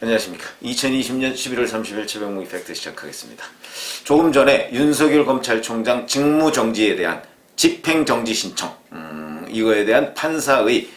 안녕하십니까. 2020년 11월 30일 최병무 이펙트 시작하겠습니다. 조금 전에 윤석열 검찰총장 직무정지에 대한 집행정지 신청, 이거에 대한 판사의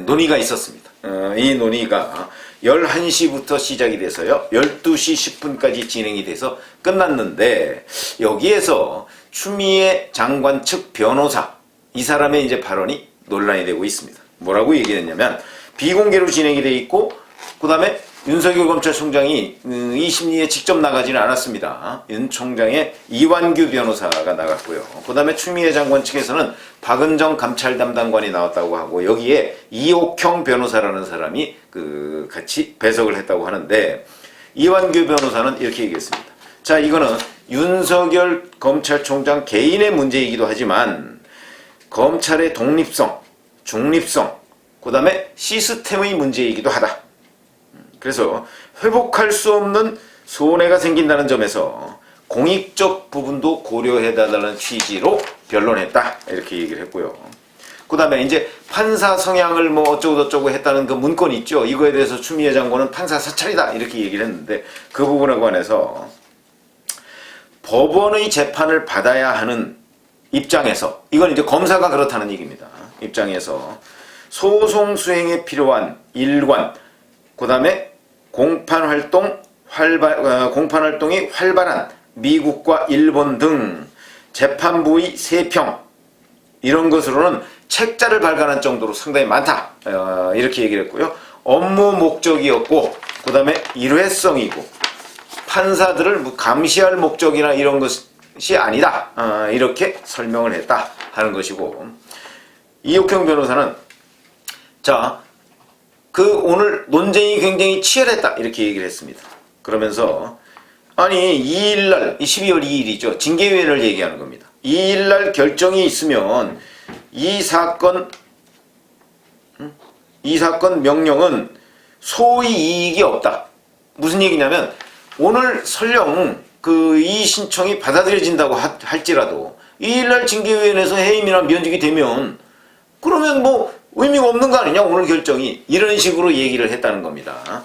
논의가 있었습니다. 이 논의가 11시부터 시작이 돼서요 12시 10분까지 진행이 돼서 끝났는데, 여기에서 추미애 장관 측 변호사, 이 사람의 이제 발언이 논란이 되고 있습니다. 뭐라고 얘기했냐면, 비공개로 진행이 돼 있고, 그 다음에 윤석열 검찰총장이 이 심리에 직접 나가지는 않았습니다. 윤 총장의 이완규 변호사가 나갔고요. 그 다음에 추미애 장관 측에서는 박은정 감찰 담당관이 나왔다고 하고, 여기에 이옥형 변호사라는 사람이 같이 배석을 했다고 하는데, 이완규 변호사는 이렇게 얘기했습니다. 자, 이거는 윤석열 검찰총장 개인의 문제이기도 하지만 검찰의 독립성, 중립성, 그 다음에 시스템의 문제이기도 하다. 그래서 회복할 수 없는 손해가 생긴다는 점에서 공익적 부분도 고려해달라는 취지로 변론했다, 이렇게 얘기를 했고요. 그 다음에 이제 판사 성향을 뭐 어쩌고저쩌고 했다는 그 문건이 있죠. 이거에 대해서 추미애 장관은 판사 사찰이다, 이렇게 얘기를 했는데, 그 부분에 관해서 법원의 재판을 받아야 하는 입장에서, 이건 이제 검사가 그렇다는 얘기입니다. 입장에서 소송 수행에 필요한 일관, 그 다음에 공판 활동이 활발한 미국과 일본 등 재판부의 세평, 이런 것으로는 책자를 발간한 정도로 상당히 많다, 이렇게 얘기를 했고요. 업무 목적이었고, 그 다음에 일회성이고, 판사들을 감시할 목적이나 이런 것이 아니다, 이렇게 설명을 했다 하는 것이고, 이옥형 변호사는 오늘 논쟁이 굉장히 치열했다, 이렇게 얘기를 했습니다. 그러면서, 아니, 2일날, 12월 2일이죠. 징계위원회를 얘기하는 겁니다. 2일날 결정이 있으면 이 사건 명령은 소위 이익이 없다. 무슨 얘기냐면, 오늘 설령 이 신청이 받아들여진다고 할지라도 2일날 징계위원회에서 해임이나 면직이 되면, 그러면 뭐 의미가 없는 거 아니냐, 오늘 결정이. 이런 식으로 얘기를 했다는 겁니다.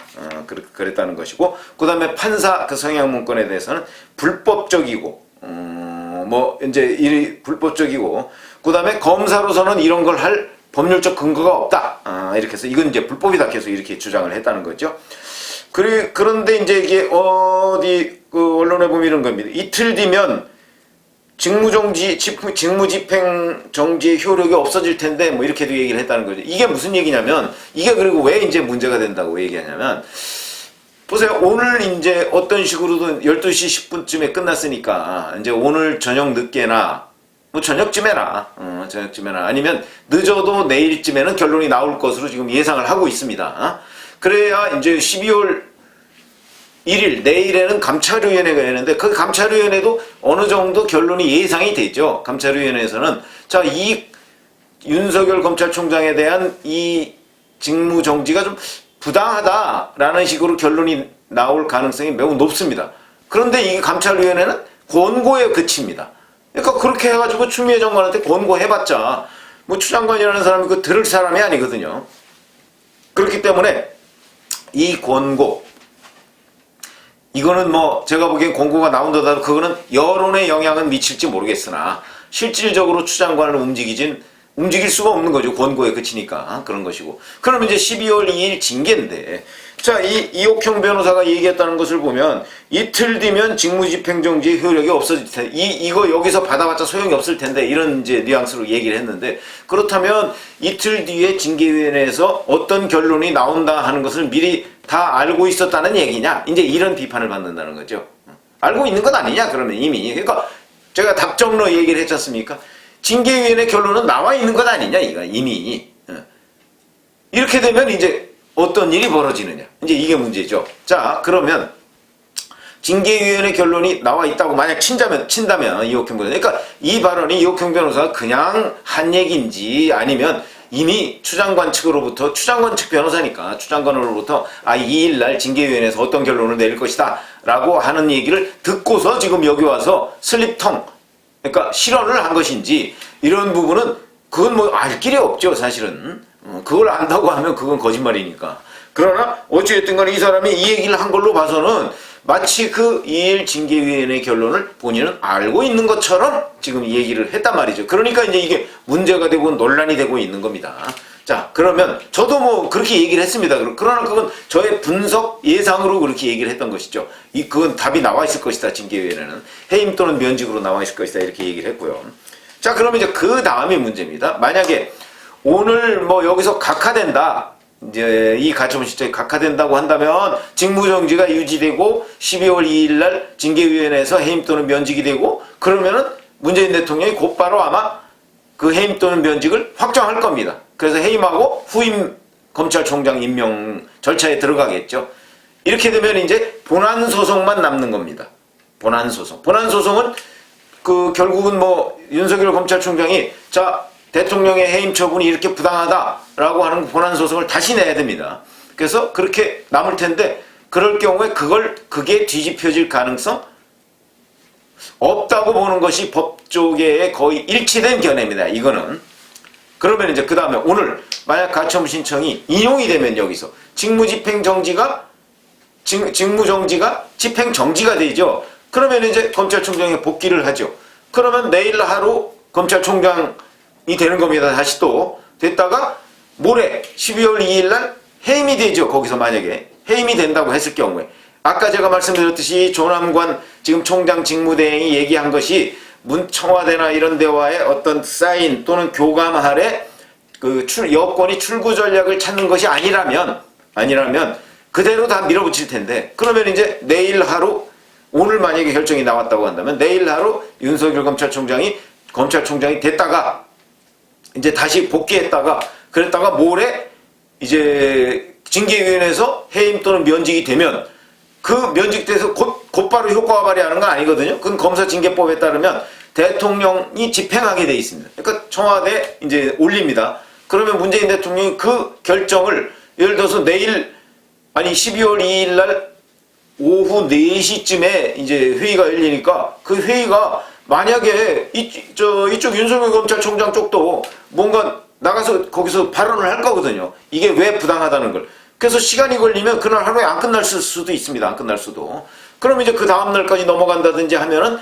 그랬다는 것이고, 그 다음에 판사 성향 문건에 대해서는 불법적이고, 불법적이고, 그 다음에 검사로서는 이런 걸 할 법률적 근거가 없다, 이렇게 해서 이건 이제 불법이다, 계속 이렇게 주장을 했다는 거죠. 그런데 이제 이게 언론에 보면 이런 겁니다. 이틀 뒤면 직무집행정지의 효력이 없어질 텐데, 뭐 이렇게도 얘기를 했다는 거죠. 이게 무슨 얘기냐면, 이게 그리고 왜 이제 문제가 된다고 얘기하냐면, 보세요. 오늘 이제 어떤 식으로든 12시 10분쯤에 끝났으니까, 이제 오늘 저녁 늦게나, 뭐 저녁쯤에나 아니면 늦어도 내일쯤에는 결론이 나올 것으로 지금 예상을 하고 있습니다. 그래야 이제 12월 1일, 내일에는 감찰위원회가 있는데, 그 감찰위원회도 어느 정도 결론이 예상이 되죠. 감찰위원회에서는, 이 윤석열 검찰총장에 대한 이 직무정지가 좀 부당하다라는 식으로 결론이 나올 가능성이 매우 높습니다. 그런데 이 감찰위원회는 권고에 그칩니다. 그러니까 그렇게 해가지고 추미애 장관한테 권고해봤자, 뭐 추 장관이라는 사람이 들을 사람이 아니거든요. 그렇기 때문에 이 권고, 이거는 뭐 제가 보기엔 권고가 나온다고 해도 그거는 여론에 영향은 미칠지 모르겠으나, 실질적으로 추 장관을 움직일 수가 없는 거죠. 권고에 그치니까. 그런 것이고. 그럼 이제 12월 2일 징계인데, 이옥형 변호사가 얘기했다는 것을 보면, 이틀 뒤면 직무집행정지의 효력이 없어질 텐데, 이거 여기서 받아봤자 소용이 없을 텐데, 이런 이제 뉘앙스로 얘기를 했는데, 그렇다면 이틀 뒤에 징계위원회에서 어떤 결론이 나온다 하는 것을 미리 다 알고 있었다는 얘기냐? 이제 이런 비판을 받는다는 거죠. 알고 있는 것 아니냐? 그러면 이미. 그러니까 제가 답정로 얘기를 했지 않습니까? 징계위원회 결론은 나와 있는 것 아니냐, 이미. 이렇게 되면 이제 어떤 일이 벌어지느냐. 이제 이게 문제죠. 그러면 징계위원회 결론이 나와 있다고 만약 친다면 이옥형 변호사. 그러니까 이 발언이 이옥형 변호사가 그냥 한 얘기인지, 아니면 이미 추장관 측 변호사니까 추장관으로부터 2일날 징계위원회에서 어떤 결론을 내릴 것이다 라고 하는 얘기를 듣고서 지금 여기 와서 슬립통, 그러니까 실언을 한 것인지, 이런 부분은 그건 뭐 알 길이 없죠, 사실은. 그걸 안다고 하면 그건 거짓말이니까. 그러나 어찌됐든 간에 이 사람이 이 얘기를 한 걸로 봐서는 마치 그 2일 징계위원회 결론을 본인은 알고 있는 것처럼 지금 이 얘기를 했단 말이죠. 그러니까 이제 이게 문제가 되고 논란이 되고 있는 겁니다. 자, 그러면 저도 뭐 그렇게 얘기를 했습니다. 그러나 그건 저의 분석 예상으로 그렇게 얘기를 했던 것이죠. 그건 답이 나와 있을 것이다. 징계위원회는 해임 또는 면직으로 나와 있을 것이다. 이렇게 얘기를 했고요. 자, 그러면 이제 그 다음이 문제입니다. 만약에 오늘 뭐 여기서 각하된다. 이제 이 가처분 신청이 각하된다고 한다면 직무정지가 유지되고 12월 2일 날 징계위원회에서 해임 또는 면직이 되고 그러면은 문재인 대통령이 곧바로 아마 그 해임 또는 면직을 확정할 겁니다. 그래서 해임하고 후임 검찰총장 임명 절차에 들어가겠죠. 이렇게 되면 이제 본안소송만 남는 겁니다. 본안소송. 본안소송은 그 결국은 뭐 윤석열 검찰총장이 자 대통령의 해임 처분이 이렇게 부당하다라고 하는 본안소송을 다시 내야 됩니다. 그래서 그렇게 남을 텐데 그럴 경우에 그게 뒤집혀질 가능성 없다고 보는 것이 법조계의 거의 일치된 견해입니다. 이거는. 그러면 이제 그 다음에 오늘 만약 가처분 신청이 인용이 되면 여기서 직무정지가 집행정지가 되죠. 그러면 이제 검찰총장에 복귀를 하죠. 그러면 내일 하루 검찰총장이 되는 겁니다. 다시 또 됐다가 모레 12월 2일 날 해임이 되죠. 거기서 만약에 해임이 된다고 했을 경우에 아까 제가 말씀드렸듯이 조남관 지금 총장 직무대행이 얘기한 것이 청와대나 이런 데와의 어떤 사인 또는 교감 아래 그 여권이 출구 전략을 찾는 것이 아니라면 그대로 다 밀어붙일 텐데 그러면 이제 내일 하루 오늘 만약에 결정이 나왔다고 한다면 내일 하루 윤석열 검찰총장이 됐다가 이제 다시 복귀했다가 그랬다가 모레 이제 징계위원회에서 해임 또는 면직이 되면 그 면직돼서 곧바로 효과가 발휘하는 건 아니거든요. 그건 검사징계법에 따르면 대통령이 집행하게 돼 있습니다. 그러니까 청와대에 이제 올립니다. 그러면 문재인 대통령이 그 결정을 예를 들어서 내일 12월 2일 날 오후 4시쯤에 이제 회의가 열리니까 그 회의가 만약에 이쪽 윤석열 검찰총장 쪽도 뭔가 나가서 거기서 발언을 할 거거든요. 이게 왜 부당하다는 걸. 그래서 시간이 걸리면 그날 하루에 안 끝날 수도 있습니다. 안 끝날 수도. 그럼 이제 그 다음 날까지 넘어간다든지 하면은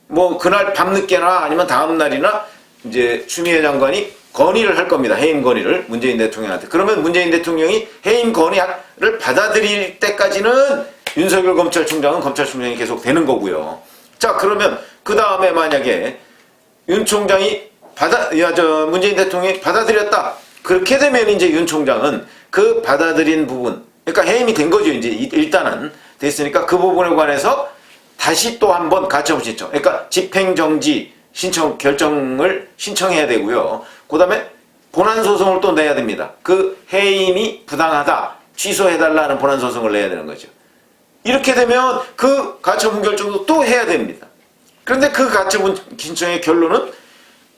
뭐 그날 밤늦게나 아니면 다음 날이나 이제 추미애 장관이 건의를 할 겁니다. 해임 건의를 문재인 대통령한테. 그러면 문재인 대통령이 해임 건의를 받아들일 때까지는 윤석열 검찰총장이 계속 되는 거고요. 자, 그러면 그 다음에 만약에 윤 총장이 문재인 대통령이 받아들였다. 그렇게 되면 이제 윤 총장은 그 받아들인 부분, 그러니까 해임이 된 거죠. 이제 일단은 됐으니까 그 부분에 관해서 다시 또 한 번 가처분 신청. 그러니까 집행정지 결정을 신청해야 되고요. 그 다음에 본안소송을 또 내야 됩니다. 그 해임이 부당하다. 취소해달라는 본안소송을 내야 되는 거죠. 이렇게 되면 그 가처분 결정도 또 해야 됩니다. 그런데 그 가처분 신청의 결론은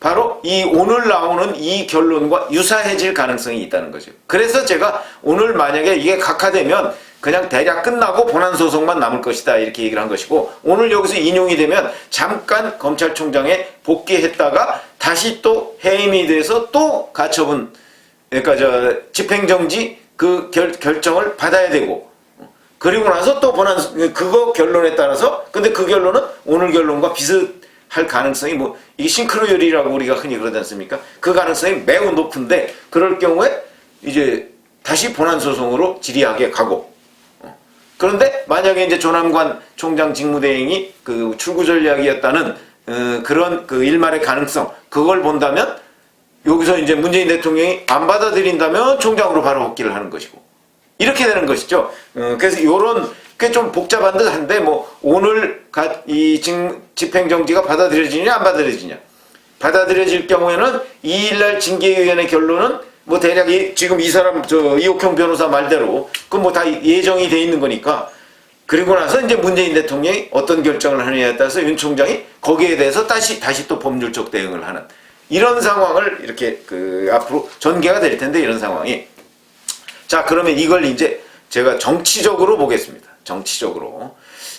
바로 오늘 나오는 이 결론과 유사해질 가능성이 있다는 거죠. 그래서 제가 오늘 만약에 이게 각하되면 그냥 대략 끝나고 본안소송만 남을 것이다 이렇게 얘기를 한 것이고 오늘 여기서 인용이 되면 잠깐 검찰총장에 복귀했다가 다시 또 해임이 돼서 또 가처분 그러니까 집행정지 그 결정을 받아야 되고 그리고 나서 또 그거 결론에 따라서 근데 그 결론은 오늘 결론과 비슷할 가능성이 이게 싱크로율이라고 우리가 흔히 그러지 않습니까? 그 가능성이 매우 높은데 그럴 경우에 이제 다시 본안소송으로 질의하게 가고 그런데 만약에 이제 조남관 총장 직무대행이 그 출구 전략이었다는 그런 그 일말의 가능성 그걸 본다면 여기서 이제 문재인 대통령이 안 받아들인다면 총장으로 바로 복귀를 하는 것이고 이렇게 되는 것이죠. 그래서 요런 꽤 좀 복잡한 듯한데 오늘 이 집행정지가 받아들여지냐 안 받아들여지냐 받아들여질 경우에는 2일날 징계위원회 결론은 대략 지금 이 사람 이옥형 변호사 말대로 그건 다 예정이 돼 있는 거니까 그리고 나서 이제 문재인 대통령이 어떤 결정을 하느냐에 따라서 윤 총장이 거기에 대해서 다시 또 법률적 대응을 하는 이런 상황을 이렇게 앞으로 전개가 될 텐데 이런 상황이 자 그러면 이걸 이제 제가 정치적으로 보겠습니다. 정치적으로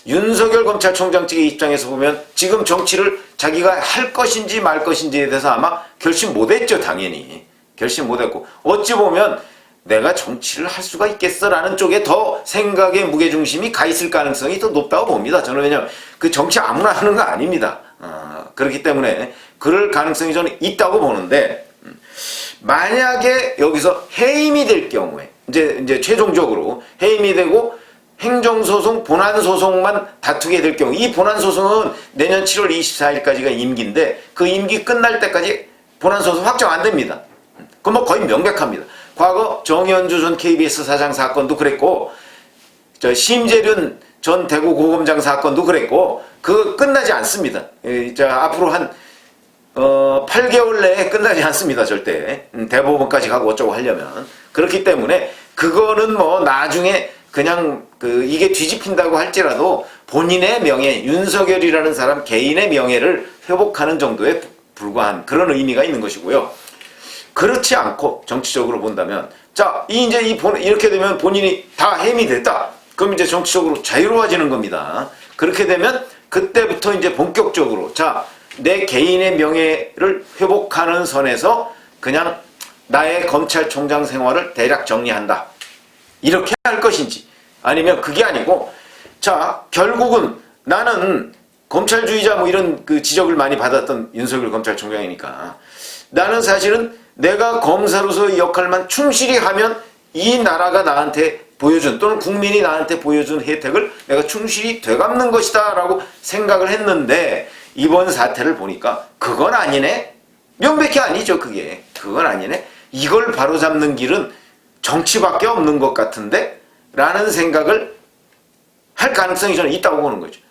윤석열 검찰총장 측의 입장에서 보면 지금 정치를 자기가 할 것인지 말 것인지에 대해서 아마 결심 못했죠. 당연히 결심 못했고 어찌 보면 내가 정치를 할 수가 있겠어라는 쪽에 더 생각의 무게중심이 가 있을 가능성이 더 높다고 봅니다. 저는 왜냐하면 그 정치 아무나 하는 거 아닙니다. 그렇기 때문에 그럴 가능성이 저는 있다고 보는데, 만약에 여기서 해임이 될 경우에 이제 최종적으로 해임이 되고 행정소송, 본안소송만 다투게 될 경우, 이 본안소송은 내년 7월 24일까지가 임기인데 그 임기 끝날 때까지 본안소송 확정 안 됩니다. 그건 뭐 거의 명백합니다. 과거 정현주 전 KBS 사장 사건도 그랬고, 심재륜 전 대구고검장 사건도 그랬고, 그거 끝나지 않습니다. 앞으로 한 8개월 내에 끝나지 않습니다. 절대. 대법원까지 가고 어쩌고 하려면. 그렇기 때문에 그거는 뭐 나중에 그냥 이게 뒤집힌다고 할지라도 본인의 명예, 윤석열이라는 사람 개인의 명예를 회복하는 정도에 불과한 그런 의미가 있는 것이고요. 그렇지 않고 정치적으로 본다면, 자, 이렇게 되면 본인이 다 해임이 됐다. 그럼 이제 정치적으로 자유로워지는 겁니다. 그렇게 되면 그때부터 이제 본격적으로, 자, 내 개인의 명예를 회복하는 선에서 그냥 나의 검찰총장 생활을 대략 정리한다. 이렇게 할 것인지, 아니면 그게 아니고, 자, 결국은 나는 검찰주의자 뭐 이런 그 지적을 많이 받았던 윤석열 검찰총장이니까, 나는 사실은 내가 검사로서의 역할만 충실히 하면 이 나라가 나한테 보여준, 또는 국민이 나한테 보여준 혜택을 내가 충실히 되갚는 것이다 라고 생각을 했는데, 이번 사태를 보니까 그건 아니네? 명백히 아니죠. 그건 아니네? 이걸 바로잡는 길은 정치밖에 없는 것 같은데? 라는 생각을 할 가능성이 저는 있다고 보는 거죠.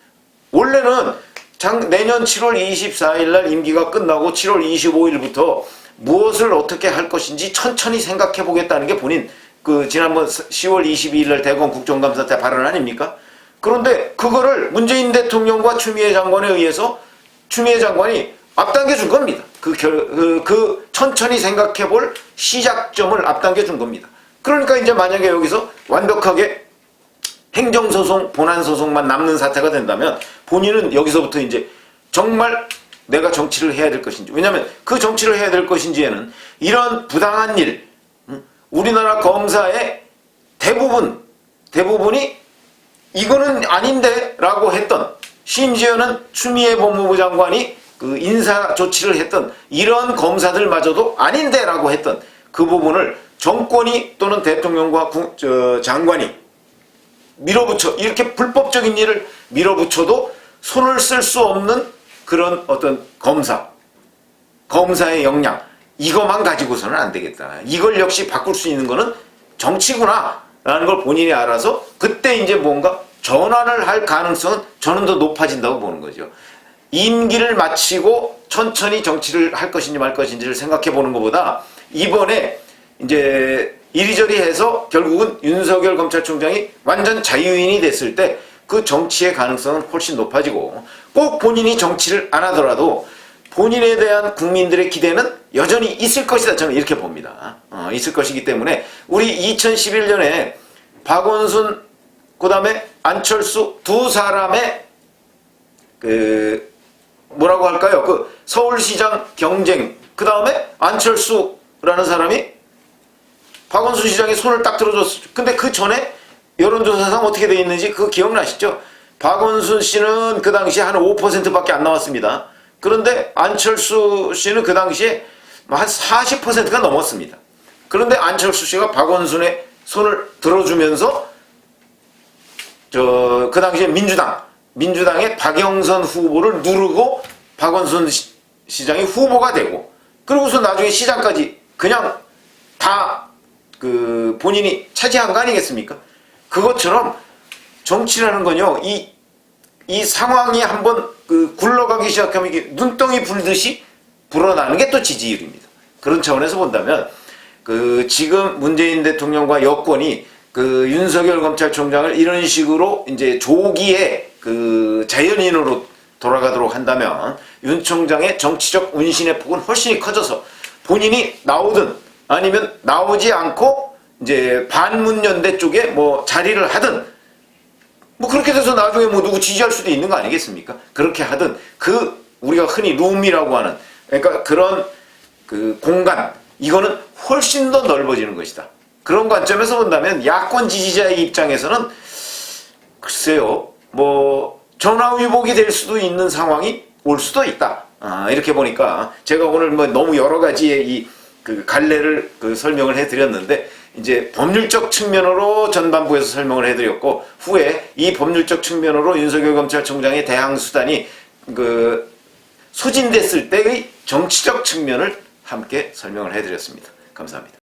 원래는 내년 7월 24일 날 임기가 끝나고 7월 25일부터 무엇을 어떻게 할 것인지 천천히 생각해 보겠다는 게 본인 지난번 10월 22일 날 대검 국정감사 때 발언 아닙니까? 그런데 그거를 문재인 대통령과 추미애 장관에 의해서 추미애 장관이 앞당겨 준 겁니다. 그 천천히 생각해 볼 시작점을 앞당겨 준 겁니다. 그러니까 이제 만약에 여기서 완벽하게 행정소송, 본안소송만 남는 사태가 된다면 본인은 여기서부터 이제 정말 내가 정치를 해야 될 것인지, 왜냐하면 그 정치를 해야 될 것인지에는 이런 부당한 일, 우리나라 검사의 대부분이 이거는 아닌데 라고 했던, 심지어는 추미애 법무부 장관이 그 인사 조치를 했던 이런 검사들마저도 아닌데 라고 했던 그 부분을 정권이 또는 대통령과 장관이 밀어붙여, 이렇게 불법적인 일을 밀어붙여도 손을 쓸 수 없는 그런 어떤 검사의 역량, 이것만 가지고서는 안 되겠다. 이걸 역시 바꿀 수 있는 거는 정치구나 라는 걸 본인이 알아서 그때 이제 뭔가 전환을 할 가능성은 저는 더 높아진다고 보는 거죠. 임기를 마치고 천천히 정치를 할 것인지 말 것인지를 생각해 보는 것보다, 이번에 이제 이리저리 해서 결국은 윤석열 검찰총장이 완전 자유인이 됐을 때 그 정치의 가능성은 훨씬 높아지고, 꼭 본인이 정치를 안 하더라도 본인에 대한 국민들의 기대는 여전히 있을 것이다. 저는 이렇게 봅니다. 있을 것이기 때문에 우리 2011년에 박원순, 그 다음에 안철수 두 사람의 뭐라고 할까요? 서울시장 경쟁, 그 다음에 안철수라는 사람이 박원순 시장의 손을 딱 들어줬어요. 근데 그 전에 여론조사상 어떻게 돼 있는지 그거 기억나시죠? 박원순 씨는 그 당시에 한 5%밖에 안 나왔습니다. 그런데 안철수 씨는 그 당시에 한 40%가 넘었습니다. 그런데 안철수 씨가 박원순의 손을 들어주면서 그 당시에 민주당의 박영선 후보를 누르고 박원순 시장이 후보가 되고, 그러고서 나중에 시장까지 그냥 다 본인이 차지한 거 아니겠습니까? 그것처럼 정치라는 건요, 이 상황이 한번 굴러가기 시작하면 이게 눈덩이 불듯이 불어나는 게 또 지지율입니다. 그런 차원에서 본다면 지금 문재인 대통령과 여권이 윤석열 검찰총장을 이런 식으로 이제 조기에 자연인으로 돌아가도록 한다면 윤 총장의 정치적 운신의 폭은 훨씬 커져서 본인이 나오든 아니면 나오지 않고 이제 반문연대 쪽에 뭐 자리를 하든, 뭐 그렇게 돼서 나중에 뭐 누구 지지할 수도 있는 거 아니겠습니까? 그렇게 하든 우리가 흔히 룸이라고 하는, 그러니까 그런 공간, 이거는 훨씬 더 넓어지는 것이다. 그런 관점에서 본다면 야권 지지자의 입장에서는 글쎄요, 뭐 전화위복이 될 수도 있는 상황이 올 수도 있다. 이렇게 보니까 제가 오늘 뭐 너무 여러 가지의 이 그 갈래를 설명을 해드렸는데, 이제 법률적 측면으로 전반부에서 설명을 해드렸고, 후에 이 법률적 측면으로 윤석열 검찰총장의 대항 수단이 소진됐을 때의 정치적 측면을 함께 설명을 해드렸습니다. 감사합니다.